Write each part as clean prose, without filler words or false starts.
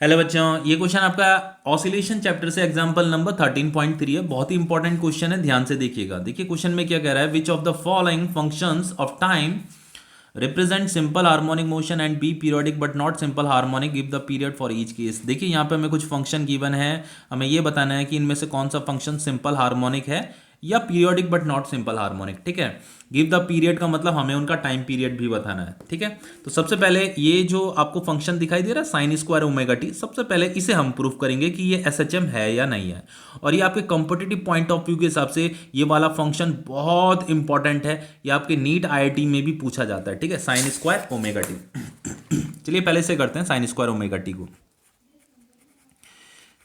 Hello बच्चों, ये question आपका ऑसिलेशन चैप्टर से एग्जांपल नंबर 13.3 है। बहुत ही इंपॉर्टेंट क्वेश्चन है, ध्यान से देखिएगा। देखिए क्वेश्चन में क्या कह रहा है, which of the following functions of time represent simple harmonic motion and be periodic but not simple harmonic, give the period for each case. देखिए यहाँ पे हमें कुछ फंक्शन गिवन है, हमें ये बताना है कि इनमें से कौन सा फंक्शन सिंपल हार्मोनिक है या periodic but not simple harmonic. ठीक है, गिव द पीरियड का मतलब हमें उनका टाइम पीरियड भी बताना है। ठीक है, तो सबसे पहले ये जो आपको फंक्शन दिखाई दे रहा है साइन स्क्वायर ओमेगा टी, सबसे पहले इसे हम प्रूफ करेंगे कि ये एस एच एम है या नहीं है। और ये आपके कंपटीटिव पॉइंट ऑफ व्यू के हिसाब से ये वाला फंक्शन बहुत इंपॉर्टेंट है, ये आपके नीट आईआईटी में भी पूछा जाता है। ठीक है, साइन स्क्वायर ओमेगा टी। चलिए पहले से करते हैं साइन स्क्वायर ओमेगा टी को।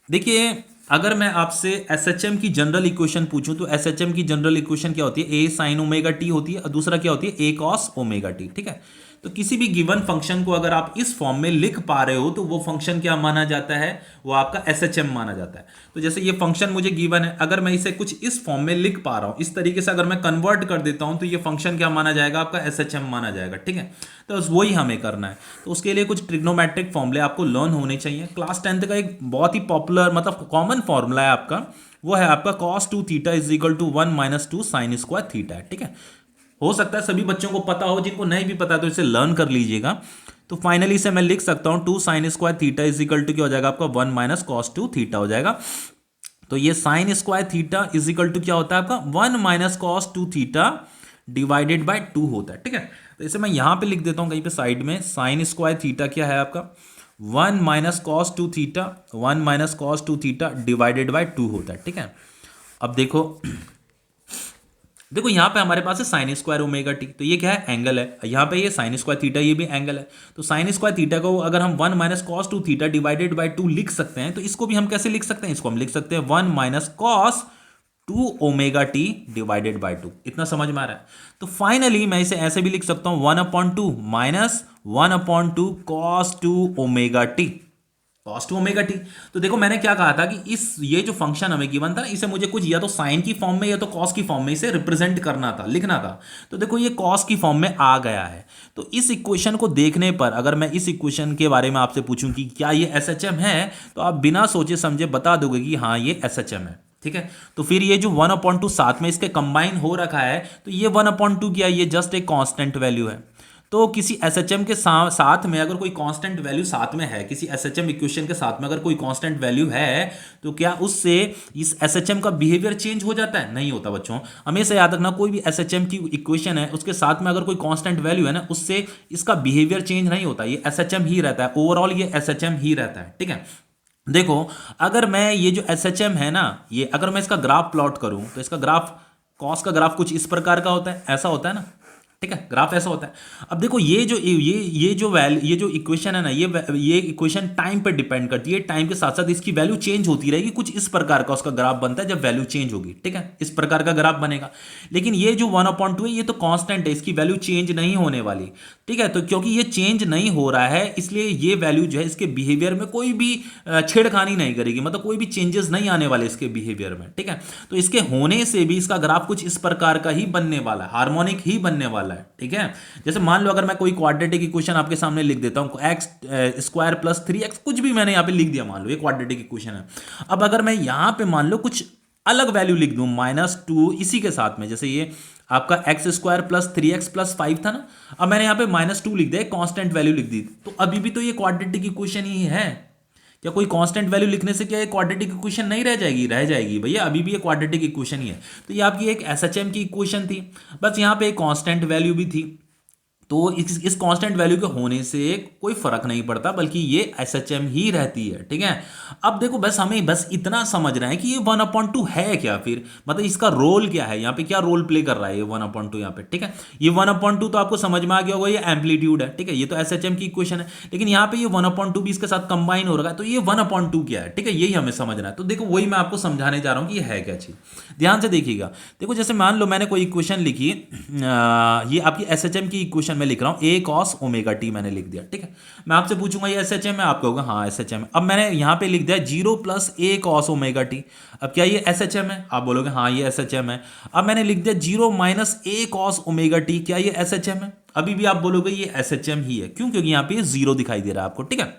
देखिए अगर मैं आपसे एस एच एम की जनरल इक्वेशन पूछूं तो एस एच एम की जनरल इक्वेशन क्या होती है, ए साइन ओमेगा टी होती है और दूसरा क्या होती है, ए कॉस ओमेगा टी। ठीक है, तो किसी भी गिवन फंक्शन को अगर आप इस फॉर्म में लिख पा रहे हो तो वो फंक्शन क्या माना जाता है, वो आपका एस एच एम माना जाता है। तो जैसे ये फंक्शन मुझे गिवन है, अगर मैं इसे कुछ इस फॉर्म में लिख पा रहा हूं, इस तरीके से अगर मैं कन्वर्ट कर देता हूं तो ये फंक्शन क्या माना जाएगा, आपका एस एच एम माना जाएगा। ठीक है, तो वही हमें करना है। तो उसके लिए कुछ ट्रिग्नोमेट्रिक फॉर्मूले आपको लर्न होने चाहिए। क्लास 10th का एक बहुत ही पॉपुलर मतलब कॉमन फॉर्मूला है आपका, वो है आपका cos 2 theta is equal to 1 minus 2 sine square theta है। ठीक है, हो सकता है सभी बच्चों को पता हो, जिनको नहीं भी पता तो इसे लर्न कर लीजिएगा। तो फाइनली इसे मैं लिख सकता हूं 2 sine square theta is equal to क्या हो जाएगा, आपका 1 माइनस कॉस 2 थीटा हो जाएगा। तो ये sine square theta is equal to क्या होता है आपका 1 minus cos 2 theta divided by 2 होता है। ठीक है, तो इसे मैं यहां पे लिख देता हूं कहीं पे साइड में, साइन स्क्वायर थीटा क्या है आपका 1 minus cos 2 theta, 1 minus cos 2 theta divided by 2 होता है। ठीक है, अब देखो देखो यहाँ पे हमारे पास है साइन स्क्वायर ओमेगा टी, तो ये क्या है, एंगल है। यहाँ पे ये साइन स्क्वायर थीटा, ये भी एंगल है। तो साइन स्क्वायर थीटा को अगर हम 1 minus cos 2 theta divided by 2 लिख सकते हैं, तो इसको भी हम कैसे लिख सकते हैं, इसको हम लिख सकते हैं 1 minus cos 2 omega T divided by 2। इतना समझ में आ रहा है। तो फाइनली मैं इसे ऐसे भी लिख सकता हूं 1/2 minus 1/2 cos 2 omega T, cos two omega T. तो देखो मैंने क्या कहा था कि इस ये जो फंक्शन हमें गिवन था ना, इसे मुझे कुछ या तो साइन की फॉर्म में या तो कॉस की फॉर्म में इसे रिप्रेजेंट करना था, लिखना था। तो देखो ये कॉस की फॉर्म में आ गया है। तो इस इक्वेशन को देखने पर अगर मैं इस इक्वेशन के बारे में आपसे पूछूं कि क्या ये एस एच एम है, तो आप बिना सोचे समझे बता दोगे कि हाँ ये एस एच एम है। ठीक है, तो फिर ये जो 1/2 साथ में इसके कंबाइन हो रखा है, तो ये 1/2 क्या है, ये जस्ट एक कांस्टेंट वैल्यू है। तो किसी एस एच एम के साथ में अगर कोई कांस्टेंट वैल्यू साथ में है, किसी एस एच एम इक्वेशन के साथ में अगर कोई कांस्टेंट वैल्यू है, तो क्या उससे इस एस एच एम का बिहेवियर चेंज हो जाता है? नहीं होता बच्चों। हमेशा याद रखना, कोई भी एस एच एम की इक्वेशन है उसके साथ में अगर कोई कांस्टेंट वैल्यू है ना, उससे इसका बिहेवियर चेंज नहीं होता, ये एस एच एम ही रहता है, ओवरऑल ये एस एच एम ही रहता है। ठीक है, देखो अगर मैं ये जो एस एच एम है ना, ये अगर मैं इसका ग्राफ प्लॉट करूं तो इसका ग्राफ, कॉस का ग्राफ कुछ इस प्रकार का होता है, ऐसा होता है ना। ठीक है, ग्राफ ऐसा होता है। अब देखो ये जो इक्वेशन है ना, ये इक्वेशन टाइम पे डिपेंड करती है, टाइम के साथ साथ इसकी वैल्यू चेंज होती रहेगी, कुछ इस प्रकार का उसका ग्राफ बनता है जब वैल्यू चेंज होगी। ठीक है, इस प्रकार का ग्राफ बनेगा। लेकिन ये जो 1/2 है, ये तो कांस्टेंट है, इसकी वैल्यू चेंज नहीं होने वाली। ठीक है, तो क्योंकि ये चेंज नहीं हो रहा है, इसलिए ये वैल्यू जो है इसके बिहेवियर में कोई भी छेड़खानी नहीं करेगी, मतलब कोई भी चेंजेस नहीं आने वाले इसके बिहेवियर में। ठीक है, तो इसके होने से भी इसका ग्राफ कुछ इस प्रकार का ही बनने वाला है, हार्मोनिक ही बनने वाला है। ठीक है, जैसे मान लो अगर मैं कोई क्वाड्रेटिक इक्वेशन आपके सामने लिख देता हूं, एक्स स्क्वायर प्लस 3x, कुछ भी मैंने यहां पे लिख दिया, मान लो ये क्वाड्रेटिक इक्वेशन है। अब अगर मैं यहां पे मान लो कुछ अलग वैल्यू लिख दूं -2 इसी के साथ में, जैसे ये आपका x square plus 3x plus 5 था ना, अब मैंने यहां पे -2 लिख दिया, कांस्टेंट वैल्यू लिख दी, तो अभी भी तो ये क्वाड्रेटिक इक्वेशन ही है। क्या कोई कांस्टेंट वैल्यू लिखने से क्या ये क्वाड्रेटिक इक्वेशन नहीं रह जाएगी? रह जाएगी भैया, अभी भी ये क्वाड्रेटिक इक्वेशन ही है। तो ये आपकी एक एसएचएम की इक्वेशन थी, बस यहाँ पे एक कांस्टेंट वैल्यू भी थी। तो इस कांस्टेंट वैल्यू के होने से कोई फर्क नहीं पड़ता, बल्कि ये एसएचएम ही रहती है। ठीक है, अब देखो बस हमें बस इतना समझना है कि ये 1/2 है क्या, फिर मतलब इसका रोल क्या है, यहाँ पे क्या रोल प्ले कर रहा है ये 1/2 यहाँ पे। ठीक है, ये 1/2 तो आपको समझ में आ गया होगा, ये एम्पलीट्यूड है। ठीक है, ये तो एसएचएम की इक्वेशन है, लेकिन यहाँ पे ये 1/2 भी इसके साथ कंबाइन हो रहा है, तो ये 1/2 क्या है? ठीक है, यही हमें समझना है। तो देखो वही मैं आपको समझाने जा रहा हूँ कि ये है क्या चीज। ध्यान से देखिएगा। देखो जैसे मान लो मैंने कोई इक्वेशन लिखी, ये आपकी एसएचएम की इक्वेशन में लिख रहा हूँ, ए कॉस ओमेगा टी मैंने लिख दिया। ठीक है, मैं आपसे पूछूंगा ये एसएचएम है, आप कहोगे हाँ एसएचएम है। अब मैंने यहाँ पे लिख दिया 0 प्लस ए कॉस ओमेगा टी, अब क्या ये एसएचएम है? आप बोलोगे हाँ ये एसएचएम है। अब मैंने लिख दिया 0 माइनस ए कॉस ओमेगा टी, क्या ये एसएचएम है? अभी भी आप बोलोगे ये एसएचएम ही है। क्यों? क्योंकि यहाँ पे 0 दिखाई दे रहा है आपको। ठीक है,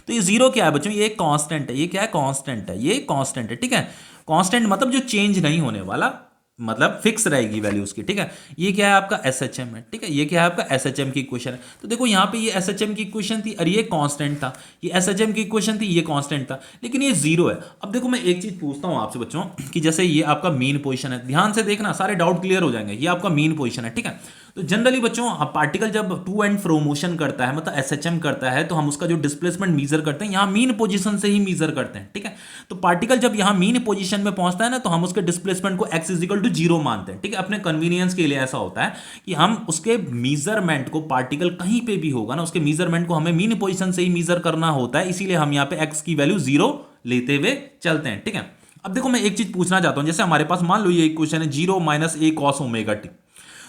तो ये जीरो क्या है बच्चों, ये कांस्टेंट है। ये क्या है, कांस्टेंट है, ये कांस्टेंट है, ठीक है। कांस्टेंट मतलब जो चेंज नहीं होने वाला, मतलब फिक्स रहेगी वैल्यू उसकी, ठीक है। ये क्या है आपका एसएचएम है, ठीक है। ये क्या है आपका एसएचएम की इक्वेशन है। तो देखो यहाँ पे ये एसएचएम की इक्वेशन थी और ये कांस्टेंट था, ये एसएचएम की इक्वेशन थी, ये कांस्टेंट था, लेकिन ये जीरो है। अब देखो मैं एक चीज पूछता हूँ आपसे बच्चों कि जैसे ये आपका मीन पोजीशन है, ध्यान से देखना सारे डाउट क्लियर हो जाएंगे। ये आपका मीन पोजीशन है, ठीक है। तो जनरली बच्चों पार्टिकल जब टू एंड फ्रो मोशन करता है, मतलब एसएचएम करता है, तो हम उसका जो डिस्प्लेसमेंट मीजर करते हैं यहाँ मीन पोजीशन से ही मीजर करते हैं, ठीक है। तो पार्टिकल जब यहाँ मीन पोजीशन में पहुंचता है ना, तो हम उसके डिस्प्लेसमेंट को x इजिकल टू जीरो मानते हैं, ठीक है। अपने कन्वीनियंस के लिए ऐसा होता है कि हम उसके मीजरमेंट को, पार्टिकल कहीं पे भी होगा ना, उसके मीजरमेंट को हमें मीन पोजीशन से ही मीजर करना होता है, इसीलिए हम यहाँ पे x की वैल्यू जीरो लेते हुए चलते हैं, ठीक है। अब देखो मैं एक चीज पूछना चाहता हूं, जैसे हमारे पास मान लो ये इक्वेशन है जीरो माइनस ए कॉस ओमेगा टी।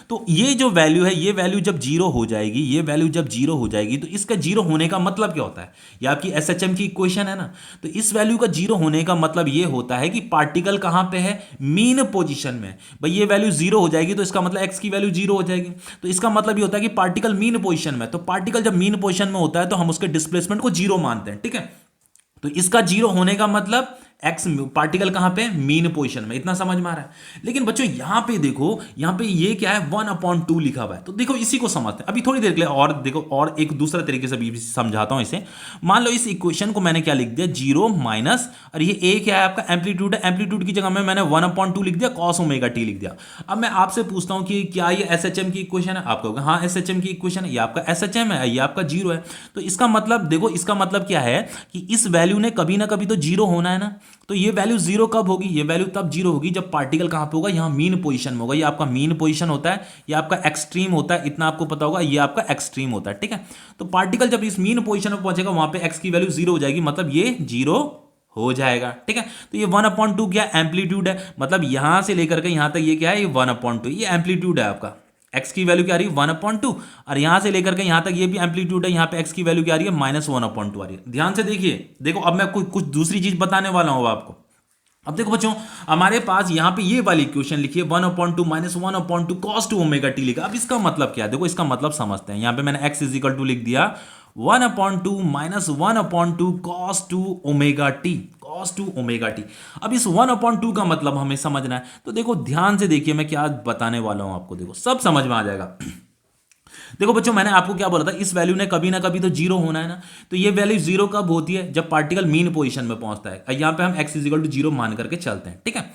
तो ये जो वैल्यू है, ये वैल्यू जब जीरो हो जाएगी, ये वैल्यू जब जीरो हो जाएगी, तो इसका जीरो होने का मतलब क्या होता है, ये आपकी एसएचएम की इक्वेशन है ना। तो इस वैल्यू का जीरो होने का मतलब ये होता है कि पार्टिकल कहां पे है, मीन पोजीशन में। भाई ये वैल्यू जीरो हो जाएगी तो इसका मतलब एक्स की वैल्यू जीरो हो जाएगी। तो इसका मतलब ये होता है कि पार्टिकल मीन पोजीशन में। तो पार्टिकल जब मीन पोजीशन में होता है तो हम उसके डिस्प्लेसमेंट को जीरो मानते हैं, ठीक है। तो इसका जीरो होने का मतलब एक्स, पार्टिकल कहां पे, मीन पोजीशन में। इतना समझ में आ रहा है। लेकिन बच्चों यहां पे देखो, यहां पे ये क्या है, 1/2 लिखा हुआ है। तो देखो इसी को समझते हैं अभी थोड़ी देर के लिए, और देखो और एक दूसरा तरीके से भी समझाता हूं इसे। मान लो इस इक्वेशन को मैंने क्या लिख दिया, जीरो माइनस, और ये ए क्या है आपका, एम्पलीट्यूड है। एम्पलीट्यूड की जगह में मैंने 1/2 लिख दिया, कॉस ओमेगा टी लिख दिया। अब मैं आपसे पूछता हूं कि क्या ये एसएचएम की इक्वेशन है, आप कहोगे हाँ एसएचएम की इक्वेशन है, ये आपका एसएचएम है, ये आपका जीरो है। तो इसका मतलब देखो, इसका मतलब क्या है कि इस वैल्यू ने कभी ना कभी तो जीरो होना है ना। तो ये वैल्यू जीरो कब होगी, ये वैल्यू तब जीरो होगी जब पार्टिकल कहां पे होगा, यहां मीन पोजीशन में होगा। ये आपका मीन पोजीशन होता है, ये आपका एक्सट्रीम होता है, इतना आपको पता होगा, ये आपका एक्सट्रीम होता है, ठीक है। तो पार्टिकल जब इस मीन पोजीशन में पहुंचेगा, वहां पे एक्स की वैल्यू जीरो हो जाएगी, मतलब ये जीरो हो जाएगा, ठीक है। तो ये 1/2 क्या एम्पलीट्यूड है, मतलब यहां से लेकर के यहां तक ये क्या है, ये 1/2, ये एम्पलीट्यूड है आपका। एक्स की वैल्यू क्या आ रही है 1/2, और यहां से लेकर के यहां तक ये भी एम्पलीट्यूड है, यहां पे एक्स की वैल्यू क्या आ रही है -1/2 आ रही है। ध्यान से देखिए, देखो अब मैं कुछ दूसरी चीज बताने वाला हूं आपको। अब देखो बच्चों, हमारे पास यहां पे ये वाली इक्वेशन लिखी है 1/2 -1/2 cos 2 ओमेगा टी लिखा। अब इसका मतलब क्या है, देखो इसका मतलब समझते हैं। यहां पे मैंने x इजिकल टू लिख दिया 1/2 -1/2 cos 2 omega T, cos 2 omega T. अब इस 1/2 का मतलब हमें समझना है। तो देखो ध्यान से देखिए मैं क्या बताने वाला हूं आपको, देखो सब समझ में आ जाएगा। देखो बच्चों मैंने आपको क्या बोला था, इस वैल्यू ने कभी ना कभी तो जीरो होना है ना। तो ये वैल्यू जीरो कब होती है, जब पार्टिकल मीन पोजीशन में पहुंचता है। यहां पे हम x इजिकल टू जीरो मान करके चलते हैं, ठीक है।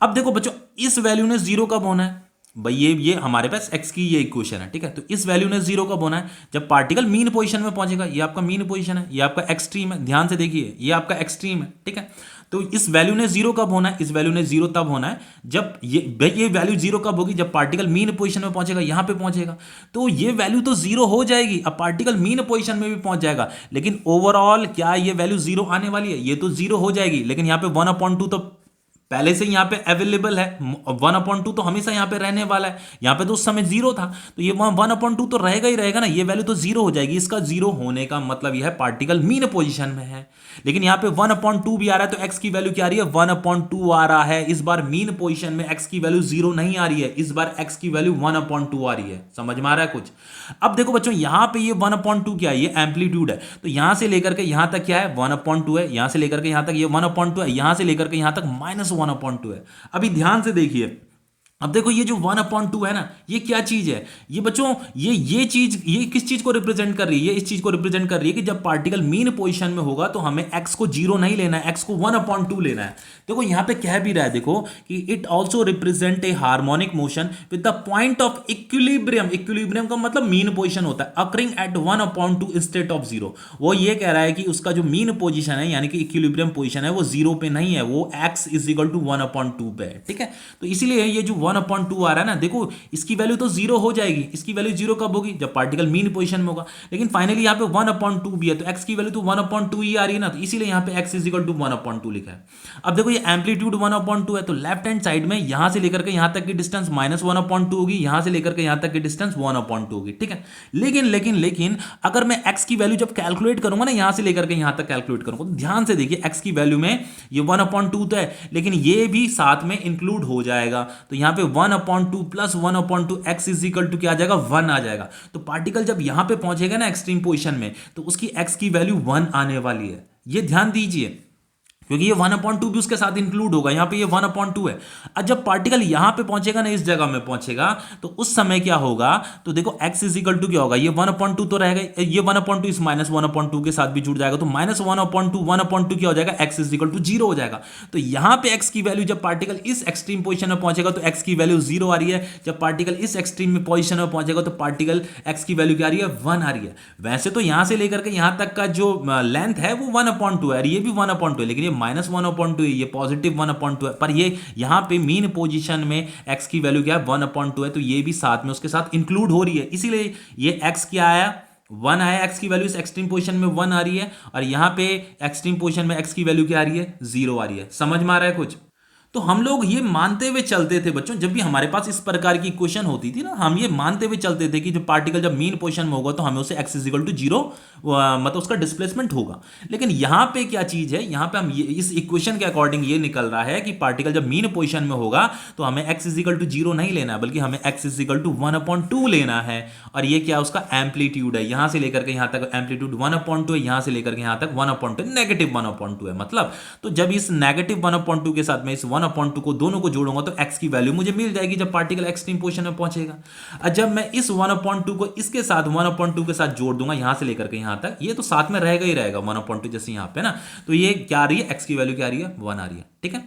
अब देखो बच्चों, इस वैल्यू ने जीरो कब होना है भाई, ये हमारे पास x की ये इक्वेशन है, ठीक है। तो इस वैल्यू ने जीरो कब होना है, जब पार्टिकल मीन पोजीशन में पहुंचेगा। ये आपका मीन पोजीशन है, ये आपका एक्सट्रीम है, ध्यान से देखिए ये आपका एक्सट्रीम है, ठीक है। तो इस वैल्यू ने जीरो कब होना है, इस वैल्यू ने जीरो तब होना है जब ये वैल्यू जीरो कब होगी, जब पार्टिकल मीन पोजीशन में पहुंचेगा, यहां पे पहुंचेगा। तो ये वैल्यू तो जीरो हो जाएगी, अब पार्टिकल मीन पोजीशन में भी पहुंच जाएगा, लेकिन ओवरऑल क्या ये वैल्यू जीरो आने वाली है, ये तो जीरो हो जाएगी। लेकिन यहां पे 1/2 तो पहले से यहां पे अवेलेबल है, 1/2 तो हमेशा यहां पे रहने वाला है, यहां पे तो उस समय जीरो था, तो ये 1/2 तो रहेगा ही रहेगा ना, ये वैल्यू तो जीरो हो जाएगी। इसका जीरो होने का मतलब यह है पार्टिकल मीन पोजीशन में है। लेकिन यहां पे 1/2 भी आ रहा है, तो x की वैल्यू क्या आ रही है 1/2 आ रहा है। इस बार मीन पोजीशन में x की वैल्यू जीरो नहीं आ रही है, इस बार x की वैल्यू 1/2 आ रही है। समझ में आ रहा है कुछ। अब देखो बच्चों, यहां पे ये 1/2 क्या है, ये एम्पलीट्यूड है। तो यहां से लेकर के यहां तक क्या है 1/2 है, यहां से लेकर के यहां तक ये 1/2 है, यहां से लेकर के यहां तक -1/2 है। अभी ध्यान से देखिए, अब देखो ये जो 1/2 है ना, ये क्या चीज है, ये बच्चों ये चीज, ये किस चीज को रिप्रेजेंट कर रही है, ये इस चीज को रिप्रेजेंट कर रही है कि जब पार्टिकल मीन पोजीशन में होगा तो हमें x को जीरो नहीं लेना है, x को 1/2 लेना है। देखो यहां पे कह भी रहा है, देखो कि it also represent a harmonic motion with the point of equilibrium. Equilibrium का मतलब मीन पोजीशन होता है, occurring at 1/2 instead of zero. वो ये कह रहा है कि उसका जो मीन पोजीशन है, यानी कि इक्विलिब्रियम पोजीशन है, वो जीरो पे नहीं है, वो x इजिकल टू 1/2 पे है, ठीक है। तो इसीलिए ये जो 1/2 आ रहा है ना, देखो इसकी वैल्यू तो जीरो हो जाएगी। इसकी वैल्यू जीरो कब होगी, जब पार्टिकल मीन पोजीशन में होगा। लेकिन फाइनली यहाँ पे 1/2 भी है, तो x की वैल्यू तो 1/2 ही आ रही है ना, तो इसीलिए यहाँ पे x इजिकल टू 1/2 लिखा है। अब देखो ये एम्पलीट्यूड 1/2 है, तो लेफ्ट हैंड साइड में यहां से लेकर के यहां तक की डिस्टेंस -1/2 होगी, यहां से लेकर के यहां तक की डिस्टेंस 1/2 होगी, ठीक है। लेकिन अगर मैं x की वैल्यू जब कैलकुलेट करूंगा ना, यहां से लेकर के यहां तक कैलकुलेट करूंगा, तो ध्यान से देखिए x की वैल्यू में ये 1/2 तो है, लेकिन ये भी साथ में इंक्लूड हो जाएगा। तो यहां पे पे 1/2 plus 1/2 x is equal to क्या आ जाएगा, 1 आ जाएगा। तो पार्टिकल जब यहां पे पहुंचेगा ना एक्सट्रीम पोजीशन में, तो उसकी एक्स की वैल्यू 1 आने वाली है। ये ध्यान दीजिए, क्योंकि ये 1/2 भी उसके साथ इंक्लूड होगा, यहां पे ये 1/2 है। अब जब पार्टिकल यहां पे पहुंचेगा ना, इस जगह में पहुंचेगा, तो उस समय क्या होगा, तो देखो x इज इक्वल टू क्या होगा, ये 1/2 तो रहेगा, ये 1/2 इस -1/2 के साथ भी जुड़ जाएगा, तो -1/2 क्या हो जाएगा, x इज इक्वल टू 0 हो जाएगा। तो यहां पे x की वैल्यू, जब पार्टिकल इस एक्सट्रीम पोजिशन में पहुंचेगा तो x की वैल्यू 0 आ रही है, जब पार्टिकल इस एक्सट्रीम में पोजिशन में पहुंचेगा तो पार्टिकल x की वैल्यू क्या आ रही है, 1 आ रही है। वैसे तो यहां से लेकर के यहां तक का जो लेंथ है वो 1/2 है, और ये भी 1/2 है, लेकिन ये -1/2, ये पॉजिटिव 1/2 है, पर ये यहां पे मीन पोजीशन में x की वैल्यू क्या है, 1/2 है, तो ये भी साथ में उसके साथ इंक्लूड हो रही है, इसीलिए ये x क्या आया, 1 आया। x की वैल्यू इस एक्सट्रीम पोजीशन में 1 आ रही है, और यहां पे एक्सट्रीम पोजीशन में x की वैल्यू क्या आ रही है, 0 आ रही है। समझ में आ रहा है कुछ? तो हम लोग ये मानते हुए चलते थे बच्चों, जब भी हमारे पास इस प्रकार की क्वेश्चन होती थी ना, हम ये मानते हुए चलते थे कि जब पार्टिकल जब मीन पोजीशन में होगा तो हमें उसे x इक्वल टू 0 मतलब उसका डिस्प्लेसमेंट होगा। लेकिन यहां पे क्या चीज है, यहां पे हम इस इक्वेशन के अकॉर्डिंग ये निकल रहा है कि पार्टिकल जब मीन पोजीशन में होगा तो हमें x इक्वल टू 0 नहीं लेना है, बल्कि हमें x इक्वल टू 1/2 लेना है। और ये क्या उसका एम्पलीट्यूड है, यहां से लेकर के यहां तक एम्पलीट्यूड 1/2 है, यहां से लेकर के यहां तक 1/2 नेगेटिव 1/2 है। मतलब तो जब इस नेगेटिव 1/2 के साथ में इस 1/2 को दोनों को जोड़ूंगा तो x की वैल्यू मुझे मिल जाएगी जब पार्टिकल एक्सट्रीम पोजीशन में पहुंचेगा। और जब मैं इस 1/2 को इसके साथ 1/2 के साथ जोड़ दूंगा यहां से लेकर के यहां तक, ये तो साथ में रहेगा ही रहेगा 1/2 जैसे यहां पे ना, तो ये क्या आ रही है, x की वैल्यू क्या आ रही है, 1 आ रही है। ठीक है,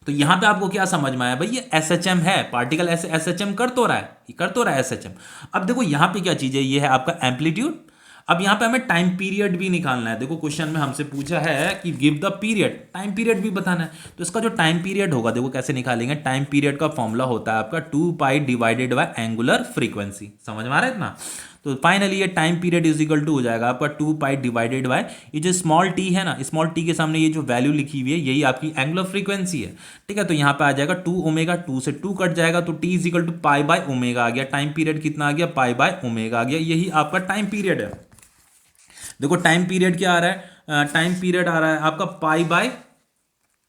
तो यहां पे आपको क्या समझ में आया भाई, ये SHM है, पार्टिकल ऐसे SHM कर तो रहा है, ये कर तो रहा है SHM। अब देखो यहां पे क्या चीज है, ये है आपका एम्पलीट्यूड। अब यहां पे हमें टाइम पीरियड भी निकालना है। देखो क्वेश्चन में हमसे पूछा है कि give the period, time period भी बताना है। तो इसका जो टाइम पीरियड होगा, देखो कैसे निकालेंगे। टाइम पीरियड का फॉर्मूला होता है आपका 2π डिवाइडेड बाय एंगुलर फ्रीक्वेंसी। समझ में आ रहा है इतना? तो फाइनली ये time period is equal to हो जाएगा आपका 2π डिवाइडेड बाय ये जो स्मॉल टी है ना, स्मॉल टी के सामने ये जो वैल्यू लिखी हुई है यही आपकी एंगुलर फ्रीक्वेंसी है। ठीक है, तो यहाँ पे आ जाएगा 2 ओमेगा, 2 से 2 कट जाएगा तो t is equal to pi by omega आ गया। टाइम पीरियड कितना आ गया, पाई बाय ओमेगा आ गया। यही आपका टाइम पीरियड है। देखो टाइम पीरियड क्या आ रहा है, टाइम पीरियड आ रहा है आपका पाई by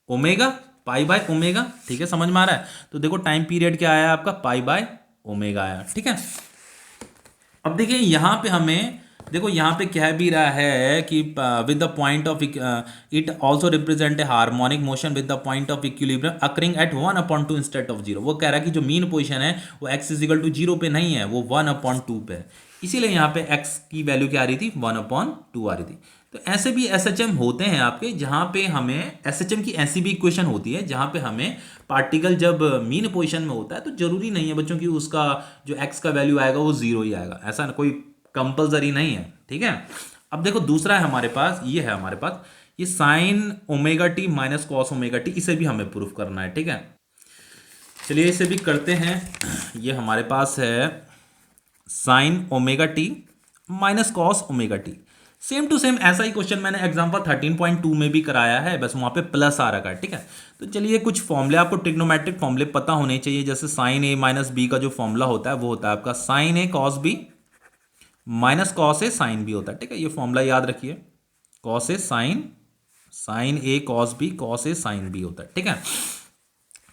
omega, pi by omega. ठीक है, समझ में आ रहा है? तो देखो टाइम पीरियड क्या आया आपका, पाई बाय ओमेगा आया। ठीक है, अब देखिए यहां पे हमें, देखो यहां पे कह भी रहा है कि with the point of it also represent a harmonic motion with the point of equilibrium occurring at 1/2 instead of 0। वो कह रहा है कि जो मीन पोजीशन है वो x इक्वल टू 0 पे नहीं है, वो 1/2 पे है। इसीलिए यहाँ पे x की वैल्यू क्या आ रही थी, 1/2 आ रही थी। तो ऐसे भी SHM होते हैं आपके, जहां पे हमें SHM की ऐसी भी इक्वेशन होती है जहां पे हमें पार्टिकल जब मीन पोजीशन में होता है तो जरूरी नहीं है बच्चों कि उसका जो x का वैल्यू आएगा वो 0 ही आएगा, ऐसा कोई कंपलसरी नहीं है। ठीक है, अब देखो दूसरा है हमारे पास, ये है हमारे पास ये sign omega t minus cos omega t, इसे भी हमें प्रूफ करना है। ठीक है, चलिए इसे भी करते हैं। ये हमारे पास है sine omega t minus cos omega t. Same to same ऐसा ही क्वेश्चन मैंने एग्जांपल 13.2 में भी कराया है, बस वहां पे प्लस आ रखा है। ठीक है, तो चलिए कुछ फॉर्मूले, आपको ट्रिग्नोमेट्रिक फॉर्मूले पता होने चाहिए। जैसे साइन ए माइनस बी का जो फॉर्मूला होता है वो होता है आपका sign A cos B minus cos A sine B होता है। ठीक है, ये फॉर्मूला याद रखिए, cos A sign, sign A cos B, cos A sine B होता है। ठीक है,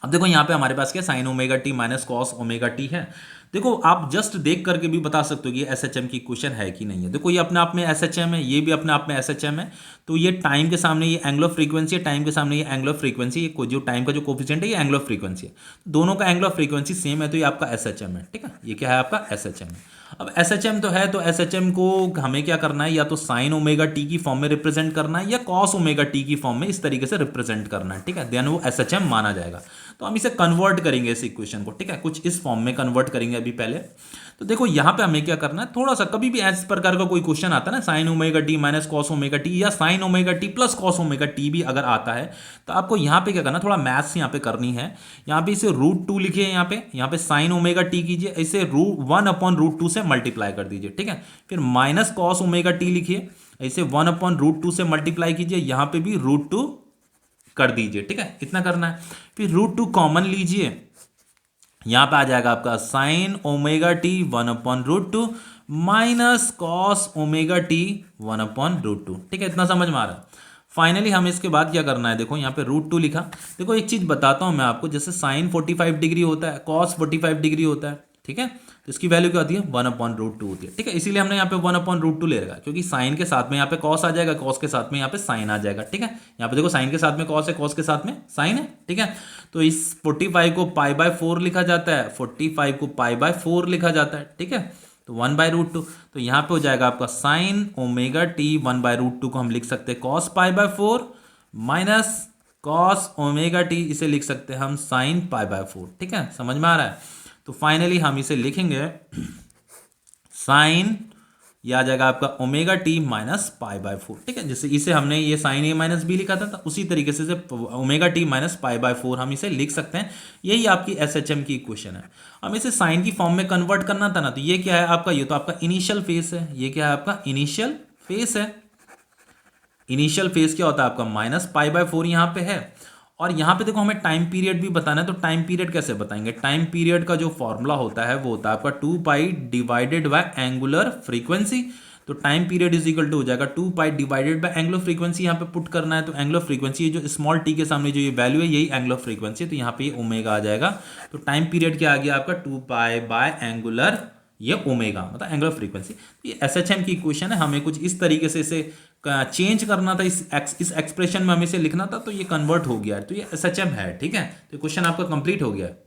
अब देखो यहाँ पे हमारे पास क्या sign omega t minus cos omega T है। देखो आप जस्ट देख करके भी बता सकते हो कि ये SHM की क्वेश्चन है कि नहीं है। देखो ये अपने आप में SHM है, ये भी अपने आप में SHM है। तो ये टाइम के सामने ये एंगुलर फ्रीक्वेंसी है, टाइम के सामने ये एंगुलर फ्रीक्वेंसी, ये जो टाइम का जो कोफिशिएंट है ये एंगुलर फ्रीक्वेंसी है। दोनों का एंगुलर फ्रीक्वेंसी सेम है, तो ये आपका SHM है। ठीक है, ये क्या है आपका SHM है। अब SHM तो है, तो SHM को हमें क्या करना है, या तो साइन ओमेगा टी की फॉर्म में रिप्रेजेंट करना है या कॉस ओमेगा टी की फॉर्म में इस तरीके से रिप्रेजेंट करना है। ठीक है, देन वो SHM माना जाएगा। तो हम इसे कन्वर्ट करेंगे इस इक्वेशन को। ठीक है, कुछ इस फॉर्म में कन्वर्ट करेंगे अभी पहले। तो देखो यहाँ पे हमें क्या करना है, थोड़ा सा कभी भी इस प्रकार का कोई क्वेश्चन आता है ना, sine omega t minus cos omega t या sine omega t plus cos omega t भी अगर आता है, तो आपको यहाँ पे क्या करना, थोड़ा मैथ्स यहाँ पे करनी है। यहाँ पे इसे √2 लिखिए, यहाँ पे साइन ओमेगा टी कीजिए, इसे 1/√2 से मल्टीप्लाई कर दीजिए। ठीक है, फिर माइनस कॉस ओमेगा टी लिखिए, इसे 1/√2 से मल्टीप्लाई कीजिए, यहाँ पे भी √2 कर दीजिए। ठीक है, इतना करना है। फिर √2 कॉमन लीजिए, यहां पे आ जाएगा आपका sign omega T 1/√2 minus cos omega T 1/√2। ठीक है, इतना समझ में आ रहा है। फाइनली हमें इसके बाद क्या करना है, देखो यहाँ पे √2 लिखा। देखो एक चीज बताता हूँ मैं आपको, जैसे साइन 45 डिग्री होता है, कॉस 45 डिग्री होता है, ठीक है, तो इसकी वैल्यू क्या होती है 1/√2 होती है, ठीक है। इसीलिए हमने यहाँ पे 1/√2 ले रखा, क्योंकि साइन के साथ में यहाँ पे कॉस आ जाएगा, कॉस के साथ में यहाँ पे साइन आ जाएगा, ठीक है। यहाँ पे देखो साइन के साथ में कॉस है, कॉस के साथ में साइन है, ठीक है। तो इस 45 को π/4 लिखा जाता है, 45 को π/4 लिखा जाता है, ठीक है। तो 1/√2, तो यहाँ पे हो जाएगा आपका साइन ओमेगा टी 1/√2 को हम लिख सकते हैं cos π/4 minus cos omega t, इसे लिख सकते हैं हम साइन π/4, ठीक है, समझ में आ रहा है। तो फाइनली हम इसे लिखेंगे साइन, यह आ जाएगा आपका ओमेगा टी माइनस π/4, ठीक है। जैसे इसे हमने ये साइन ए माइनस बी लिखा था, उसी तरीके से ओमेगा टी माइनस π/4 हम इसे लिख सकते हैं। यही आपकी एसएचएम की इक्वेशन है। हम इसे साइन की फॉर्म में कन्वर्ट करना था ना, तो ये क्या है आपका, ये तो आपका इनिशियल फेस है, ये क्या है आपका इनिशियल फेस है। इनिशियल फेस क्या होता है आपका -π/4 यहाँ पे है। और यहाँ पे देखो हमें टाइम पीरियड भी बताना है, तो टाइम पीरियड कैसे बताएंगे, टाइम पीरियड का जो फॉर्मूला होता है वो होता है आपका 2π डिवाइडेड बाय एंगुलर फ्रीक्वेंसी। तो time period is equal to हो जाएगा 2π डिवाइडेड बाय एंगुलर फ्रीक्वेंसी, यहाँ पे पुट करना है। तो एंगुलर फ्रीक्वेंसी जो स्मॉल टी के सामने जो ये वैल्यू है यही एंगुलर फ्रीक्वेंसी है, तो यहाँ पे ये ओमेगा आ जाएगा। तो टाइम पीरियड क्या आ गया आपका 2π बाय एंगुलर, ये ओमेगा मतलब एंगुलर फ्रीक्वेंसी। ये एसएचएम की इक्वेशन है, हमें कुछ इस तरीके से इसे चेंज करना था, इस एक्सप्रेशन में हमें इसे लिखना था, तो ये कन्वर्ट हो गया है, तो ये एसएचएम है, ठीक है। तो क्वेश्चन आपका कंप्लीट हो गया है।